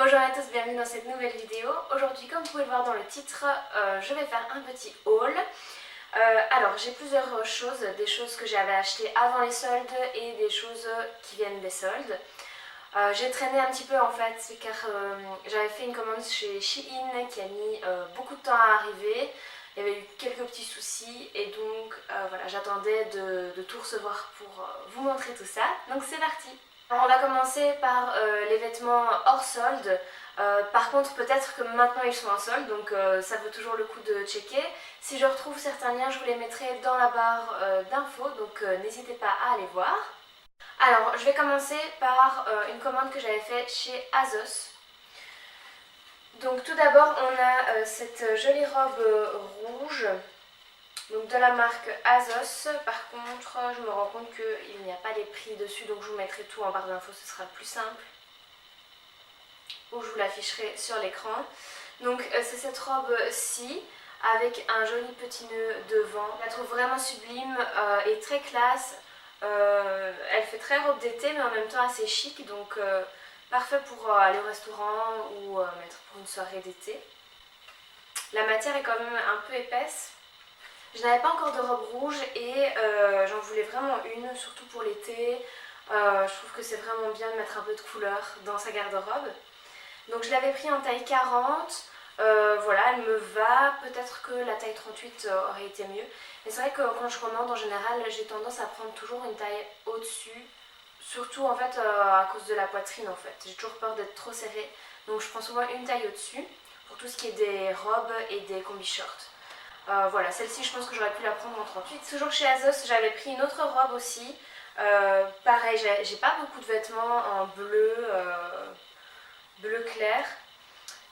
Bonjour à tous, bienvenue dans cette nouvelle vidéo. Aujourd'hui, comme vous pouvez le voir dans le titre, je vais faire un petit haul. Alors j'ai plusieurs choses, des choses que j'avais achetées avant les soldes et des choses qui viennent des soldes. J'ai traîné un petit peu en fait car j'avais fait une commande chez Shein qui a mis beaucoup de temps à arriver. Il y avait eu quelques petits soucis et donc voilà, j'attendais de tout recevoir pour vous montrer tout ça. Donc c'est parti. Alors, on va commencer par les vêtements hors solde. Par contre, peut-être que maintenant ils sont en solde, donc ça vaut toujours le coup de checker. Si je retrouve certains liens, je vous les mettrai dans la barre d'infos, donc n'hésitez pas à aller voir. Alors, je vais commencer par une commande que j'avais faite chez ASOS. Donc tout d'abord, on a cette jolie robe rouge, donc de la marque ASOS. Par contre, je me rends compte qu'il n'y a pas les prix dessus, donc je vous mettrai tout en barre d'infos, ce sera plus simple. Ou je vous l'afficherai sur l'écran. Donc c'est cette robe-ci, avec un joli petit nœud devant. Je la trouve vraiment sublime et très classe. Elle fait très robe d'été, mais en même temps assez chic, donc parfait pour aller au restaurant ou mettre pour une soirée d'été. La matière est quand même un peu épaisse. Je n'avais pas encore de robe rouge et j'en voulais vraiment une, surtout pour l'été. Je trouve que c'est vraiment bien de mettre un peu de couleur dans sa garde-robe. Donc je l'avais pris en taille 40. Voilà, elle me va. Peut-être que la taille 38 aurait été mieux. Mais c'est vrai que quand je commande, en général, j'ai tendance à prendre toujours une taille au-dessus. Surtout en fait à cause de la poitrine en fait. J'ai toujours peur d'être trop serrée. Donc je prends souvent une taille au-dessus pour tout ce qui est des robes et des combi-shorts. Voilà, celle-ci je pense que j'aurais pu la prendre en 38. Toujours chez ASOS, j'avais pris une autre robe aussi. Pareil, j'ai pas beaucoup de vêtements en bleu, bleu clair.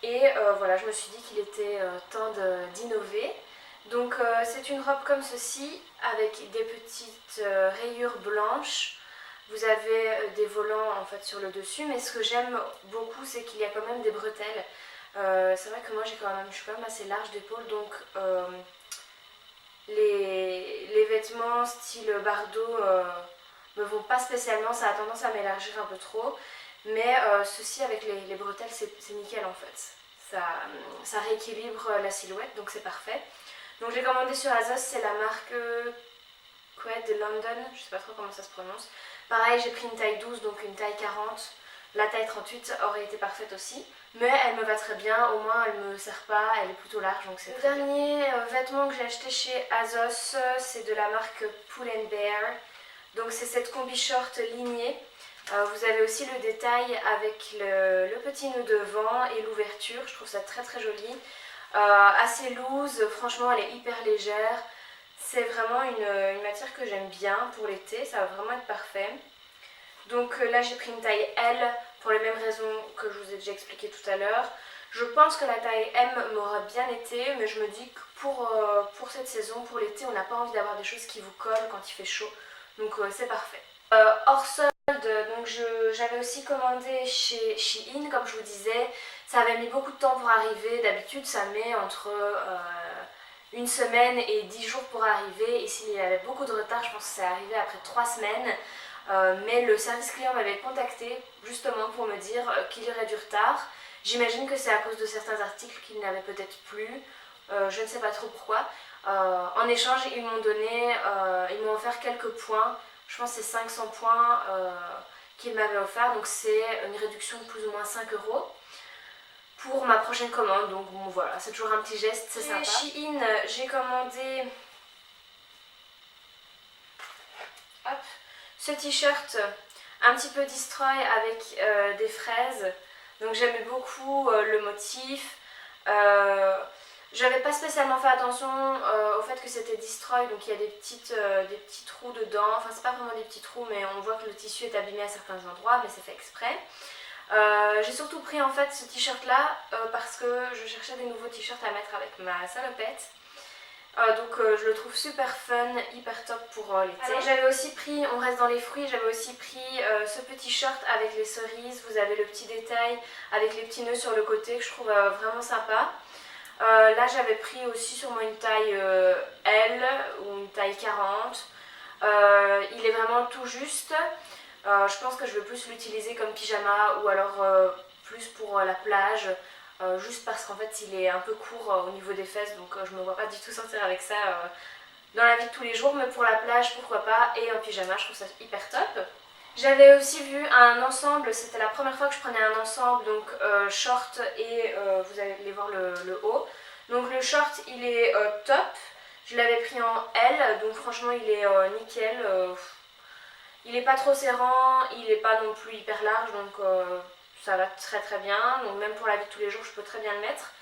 Et voilà, je me suis dit qu'il était temps d'innover. Donc c'est une robe comme ceci, avec des petites rayures blanches. Vous avez des volants en fait sur le dessus, mais ce que j'aime beaucoup, c'est qu'il y a quand même des bretelles. C'est vrai que moi je suis quand même assez large d'épaule, donc les vêtements style bardeau me vont pas spécialement, ça a tendance à m'élargir un peu trop, mais ceci avec les bretelles c'est nickel en fait, ça rééquilibre la silhouette, donc c'est parfait. Donc j'ai commandé sur ASOS, c'est la marque Qued de London, je sais pas trop comment ça se prononce. Pareil, j'ai pris une taille 12, donc une taille 40. La taille 38 aurait été parfaite aussi, mais elle me va très bien, au moins elle me serre pas, elle est plutôt large, donc c'est très bien. Le dernier vêtement que j'ai acheté chez ASOS, c'est de la marque Pull & Bear. Donc c'est cette combi short lignée. Vous avez aussi le détail avec le petit nœud devant et l'ouverture, je trouve ça très très joli. Assez loose, franchement elle est hyper légère. C'est vraiment une matière que j'aime bien pour l'été, ça va vraiment être parfait. Donc là j'ai pris une taille L pour les mêmes raisons que je vous ai déjà expliqué tout à l'heure. Je pense que la taille M m'aura bien été, mais je me dis que pour cette saison, pour l'été, on n'a pas envie d'avoir des choses qui vous collent quand il fait chaud. Donc c'est parfait. Hors solde, donc j'avais aussi commandé chez Shein, comme je vous disais. Ça avait mis beaucoup de temps pour arriver. D'habitude ça met entre une semaine et 10 jours pour arriver. Ici il y avait beaucoup de retard, je pense que c'est arrivé après 3 semaines. Mais le service client m'avait contacté justement pour me dire qu'il y aurait du retard. J'imagine que c'est à cause de certains articles qu'ils n'avaient peut-être plus. Je ne sais pas trop pourquoi. En échange, ils m'ont offert quelques points. Je pense que c'est 500 points qu'ils m'avaient offert. Donc c'est une réduction de plus ou moins 5 € pour ma prochaine commande. Donc bon voilà, c'est toujours un petit geste, c'est sympa. Chez Shein, j'ai commandé ce t-shirt un petit peu destroy avec des fraises. Donc j'aimais beaucoup le motif. J'avais pas spécialement fait attention au fait que c'était destroy, donc il y a des petits trous dedans. Enfin c'est pas vraiment des petits trous, mais on voit que le tissu est abîmé à certains endroits, mais c'est fait exprès. J'ai surtout pris en fait ce t-shirt là parce que je cherchais des nouveaux t-shirts à mettre avec ma salopette. Donc je le trouve super fun, hyper top pour l'été. J'avais aussi pris, on reste dans les fruits, j'avais aussi pris ce petit short avec les cerises. Vous avez le petit détail avec les petits nœuds sur le côté que je trouve vraiment sympa. Là j'avais pris aussi sûrement une taille L ou une taille 40. Il est vraiment tout juste. Je pense que je vais plus l'utiliser comme pyjama ou alors plus pour la plage, juste parce qu'en fait il est un peu court au niveau des fesses, donc je me vois pas du tout sortir avec ça dans la vie de tous les jours, mais pour la plage pourquoi pas, et en pyjama je trouve ça hyper top. J'avais aussi vu un ensemble, c'était la première fois que je prenais un ensemble, donc short et vous allez voir le haut. Donc le short il est top, je l'avais pris en L, donc franchement il est nickel. Il est pas trop serrant, il est pas non plus hyper large, donc ça va très très bien. Donc même pour la vie de tous les jours je peux très bien le mettre.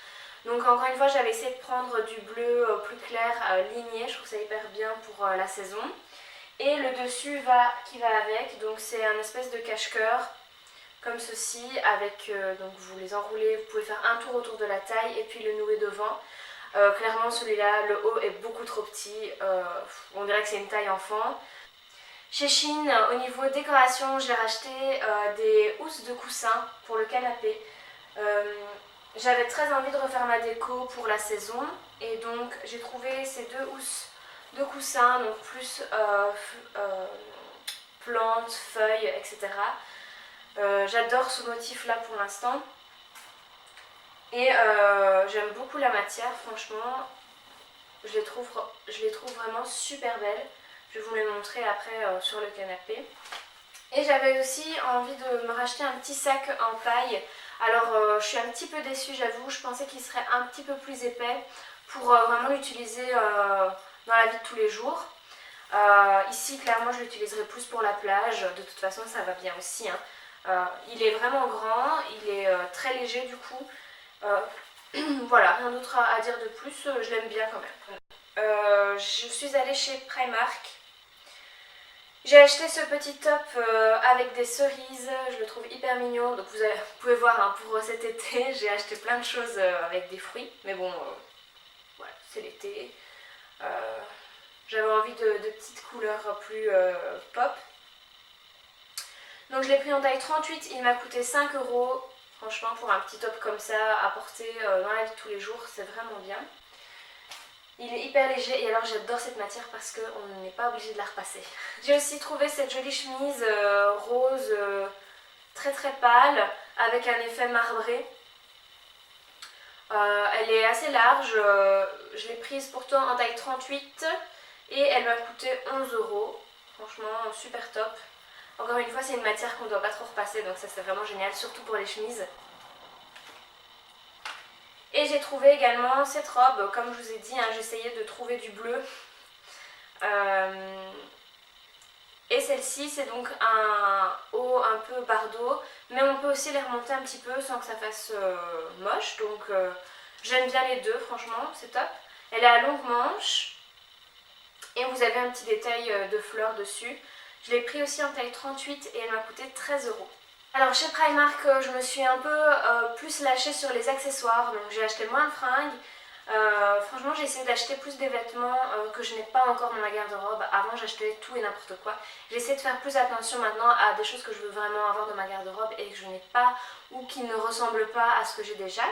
Donc encore une fois j'avais essayé de prendre du bleu plus clair ligné, je trouve ça hyper bien pour la saison. Et le dessus qui va avec, donc c'est un espèce de cache-cœur comme ceci, avec donc vous les enroulez, vous pouvez faire un tour autour de la taille et puis le nouer devant. Clairement celui-là, le haut est beaucoup trop petit, on dirait que c'est une taille enfant. Chez Shein, au niveau décoration, j'ai racheté des housses de coussin pour le canapé. J'avais très envie de refaire ma déco pour la saison et donc j'ai trouvé ces deux housses de coussin, donc plus plantes, feuilles, etc. J'adore ce motif là pour l'instant et j'aime beaucoup la matière, franchement je les trouve vraiment super belles. Je vais vous les montrer après sur le canapé. Et j'avais aussi envie de me racheter un petit sac en paille. Alors je suis un petit peu déçue, j'avoue, je pensais qu'il serait un petit peu plus épais pour vraiment l'utiliser dans la vie de tous les jours. Ici clairement je l'utiliserai plus pour la plage, de toute façon ça va bien aussi, hein. Il est vraiment grand, il est très léger du coup. Voilà, rien d'autre à dire de plus, je l'aime bien quand même. Je suis allée chez Primark. J'ai acheté ce petit top avec des cerises, je le trouve hyper mignon, donc vous pouvez voir hein, pour cet été, j'ai acheté plein de choses avec des fruits, mais bon, voilà, c'est l'été. J'avais envie de petites couleurs plus pop. Donc je l'ai pris en taille 38, il m'a coûté 5 €. Franchement pour un petit top comme ça à porter dans la vie de tous les jours, c'est vraiment bien. Il est hyper léger et alors j'adore cette matière parce qu'on n'est pas obligé de la repasser. J'ai aussi trouvé cette jolie chemise rose très très pâle avec un effet marbré. Elle est assez large, je l'ai prise pourtant en taille 38 et elle m'a coûté 11 €. Franchement super top. Encore une fois c'est une matière qu'on ne doit pas trop repasser donc ça c'est vraiment génial, surtout pour les chemises. Et j'ai trouvé également cette robe, comme je vous ai dit, hein, j'essayais de trouver du bleu. Et celle-ci c'est donc un haut un peu bardeau, mais on peut aussi les remonter un petit peu sans que ça fasse moche. Donc j'aime bien les deux, franchement c'est top. Elle est à longue manche et vous avez un petit détail de fleurs dessus. Je l'ai pris aussi en taille 38 et elle m'a coûté 13 €. Alors chez Primark, je me suis un peu plus lâchée sur les accessoires, donc j'ai acheté moins de fringues. Franchement j'ai essayé d'acheter plus des vêtements que je n'ai pas encore dans ma garde-robe. Avant j'achetais tout et n'importe quoi. J'ai essayé de faire plus attention maintenant à des choses que je veux vraiment avoir dans ma garde-robe et que je n'ai pas ou qui ne ressemblent pas à ce que j'ai déjà.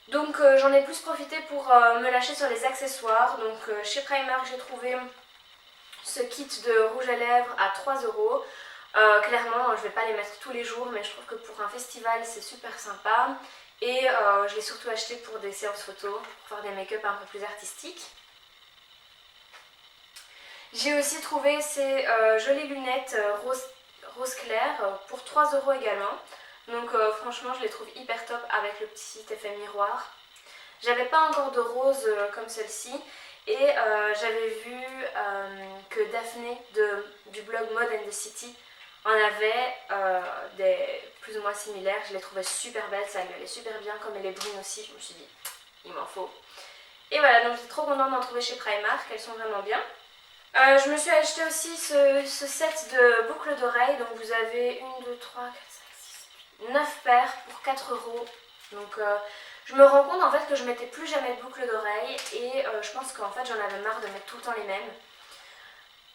Donc j'en ai plus profité pour me lâcher sur les accessoires. Donc chez Primark j'ai trouvé ce kit de rouge à lèvres à 3 €. Clairement je ne vais pas les mettre tous les jours mais je trouve que pour un festival c'est super sympa. Et je l'ai surtout acheté pour des séances photos, pour faire des make-up un peu plus artistiques. J'ai aussi trouvé ces jolies lunettes rose clair pour 3 € également. Donc franchement je les trouve hyper top avec le petit effet miroir. J'avais pas encore de rose comme celle-ci. Et j'avais vu que Daphné du blog Mode and the City en avait des plus ou moins similaires. Je les trouvais super belles, ça lui allait super bien, comme elle est brune aussi, je me suis dit il m'en faut. Et voilà, donc j'étais trop contente d'en trouver chez Primark, elles sont vraiment bien. Je me suis acheté aussi ce set de boucles d'oreilles, donc vous avez 1, 2, 3, 4, 5, 6, 9 paires pour 4 €. Donc je me rends compte en fait que je mettais plus jamais de boucles d'oreilles et je pense qu'en fait j'en avais marre de mettre tout le temps les mêmes.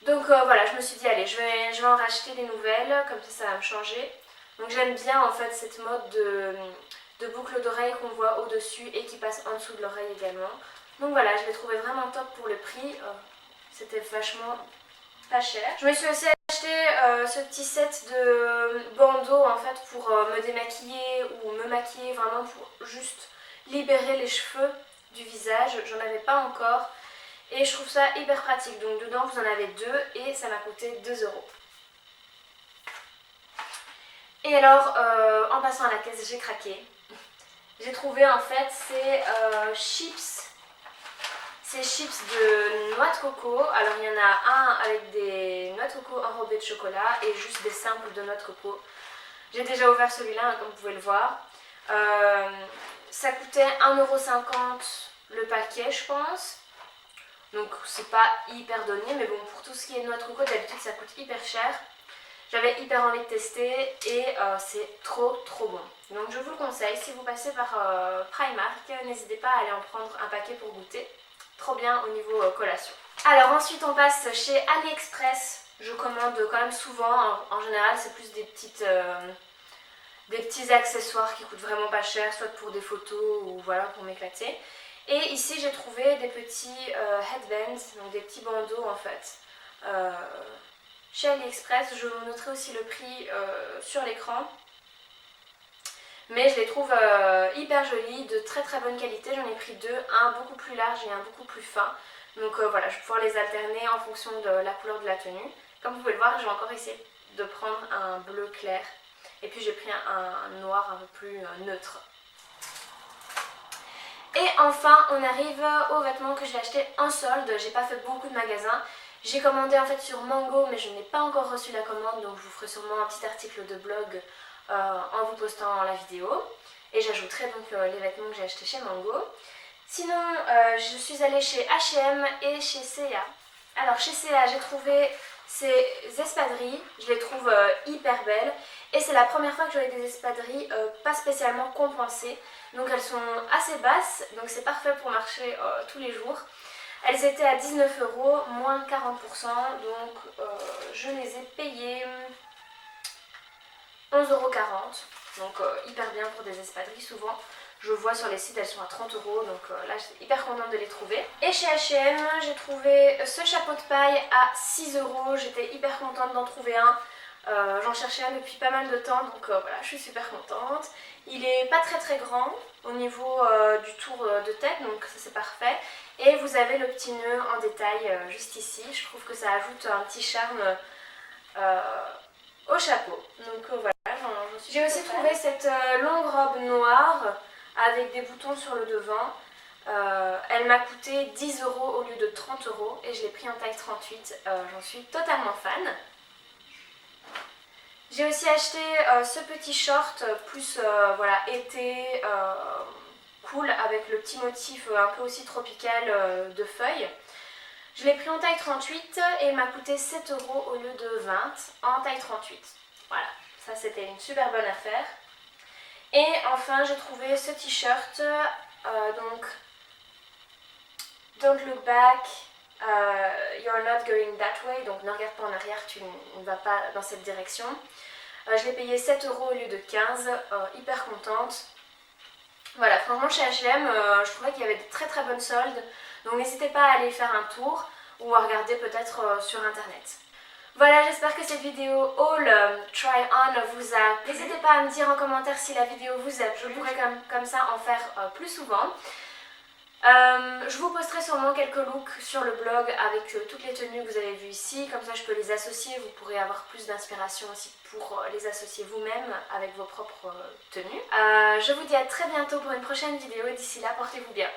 Donc voilà, je me suis dit allez, je vais en racheter des nouvelles, comme ça va me changer. Donc j'aime bien en fait cette mode de boucles d'oreilles qu'on voit au-dessus et qui passe en dessous de l'oreille également. Donc voilà, je l'ai trouvé vraiment top pour le prix, c'était vachement pas cher. Je me suis aussi acheté acheté ce petit set de bandeaux en fait pour me démaquiller ou me maquiller, vraiment pour juste libérer les cheveux du visage. J'en avais pas encore et je trouve ça hyper pratique. Donc dedans vous en avez deux et ça m'a coûté 2 euros. Et alors en passant à la caisse j'ai craqué. J'ai trouvé en fait ces chips de noix de coco. Alors il y en a un avec des noix de coco enrobées de chocolat et juste des simples de noix de coco. J'ai déjà ouvert celui-là hein, comme vous pouvez le voir. Ça coûtait 1,50 € le paquet je pense. Donc c'est pas hyper donné mais bon pour tout ce qui est noix de coco d'habitude ça coûte hyper cher. J'avais hyper envie de tester et c'est trop bon. Donc je vous le conseille, si vous passez par Primark, n'hésitez pas à aller en prendre un paquet pour goûter. Trop bien au niveau collation. Alors ensuite on passe chez AliExpress. Je commande quand même souvent, en général c'est plus des petits accessoires qui coûtent vraiment pas cher, soit pour des photos ou voilà pour m'éclater. Et ici j'ai trouvé des petits headbands, donc des petits bandeaux en fait. Chez AliExpress, je vous noterai aussi le prix sur l'écran. Mais je les trouve hyper jolis, de très bonne qualité. J'en ai pris deux, un beaucoup plus large et un beaucoup plus fin. Donc voilà, je vais pouvoir les alterner en fonction de la couleur de la tenue. Comme vous pouvez le voir, j'ai encore essayé de prendre un bleu clair. Et puis j'ai pris un noir un peu plus neutre. Et enfin, on arrive aux vêtements que j'ai achetés en solde. J'ai pas fait beaucoup de magasins. J'ai commandé en fait sur Mango mais je n'ai pas encore reçu la commande donc je vous ferai sûrement un petit article de blog en vous postant la vidéo et j'ajouterai donc les vêtements que j'ai achetés chez Mango. Sinon je suis allée chez H&M et chez C&A. Alors chez C&A j'ai trouvé ces espadrilles, je les trouve hyper belles et c'est la première fois que j'aurai des espadrilles pas spécialement compensées donc elles sont assez basses donc c'est parfait pour marcher tous les jours. Elles étaient à 19 €, moins 40%, donc je les ai payées 11,40 €. Donc hyper bien pour des espadrilles, souvent je vois sur les sites elles sont à 30 €, donc là j'étais hyper contente de les trouver. Et chez H&M j'ai trouvé ce chapeau de paille à 6 €, j'étais hyper contente d'en trouver un. J'en cherchais un depuis pas mal de temps donc voilà je suis super contente. Il est pas très grand au niveau du tour de tête donc ça c'est parfait. Et vous avez le petit nœud en détail juste ici. Je trouve que ça ajoute un petit charme au chapeau. Donc voilà, j'ai aussi trouvé cette longue robe noire avec des boutons sur le devant. Elle m'a coûté 10 € au lieu de 30 € et je l'ai pris en taille 38. J'en suis totalement fan. J'ai aussi acheté ce petit short plus voilà, été cool avec le petit motif un peu aussi tropical de feuilles. Je l'ai pris en taille 38 et il m'a coûté 7 € au lieu de 20 en taille 38. Voilà, ça c'était une super bonne affaire. Et enfin j'ai trouvé ce t-shirt, donc Don't look back, you're not going that way, donc ne regarde pas en arrière, tu ne vas pas dans cette direction. Je l'ai payé 7 € au lieu de 15, hyper contente. Voilà, franchement chez H&M, je trouvais qu'il y avait de très bonnes soldes, donc n'hésitez pas à aller faire un tour ou à regarder peut-être sur internet. Voilà, j'espère que cette vidéo haul try on vous a plu. N'hésitez pas à me dire en commentaire si la vidéo vous a plu, je pourrais comme ça en faire plus souvent. Je vous posterai sûrement quelques looks sur le blog avec toutes les tenues que vous avez vues ici, comme ça je peux les associer, vous pourrez avoir plus d'inspiration aussi pour les associer vous-même avec vos propres tenues. Je vous dis à très bientôt pour une prochaine vidéo et d'ici là portez-vous bien.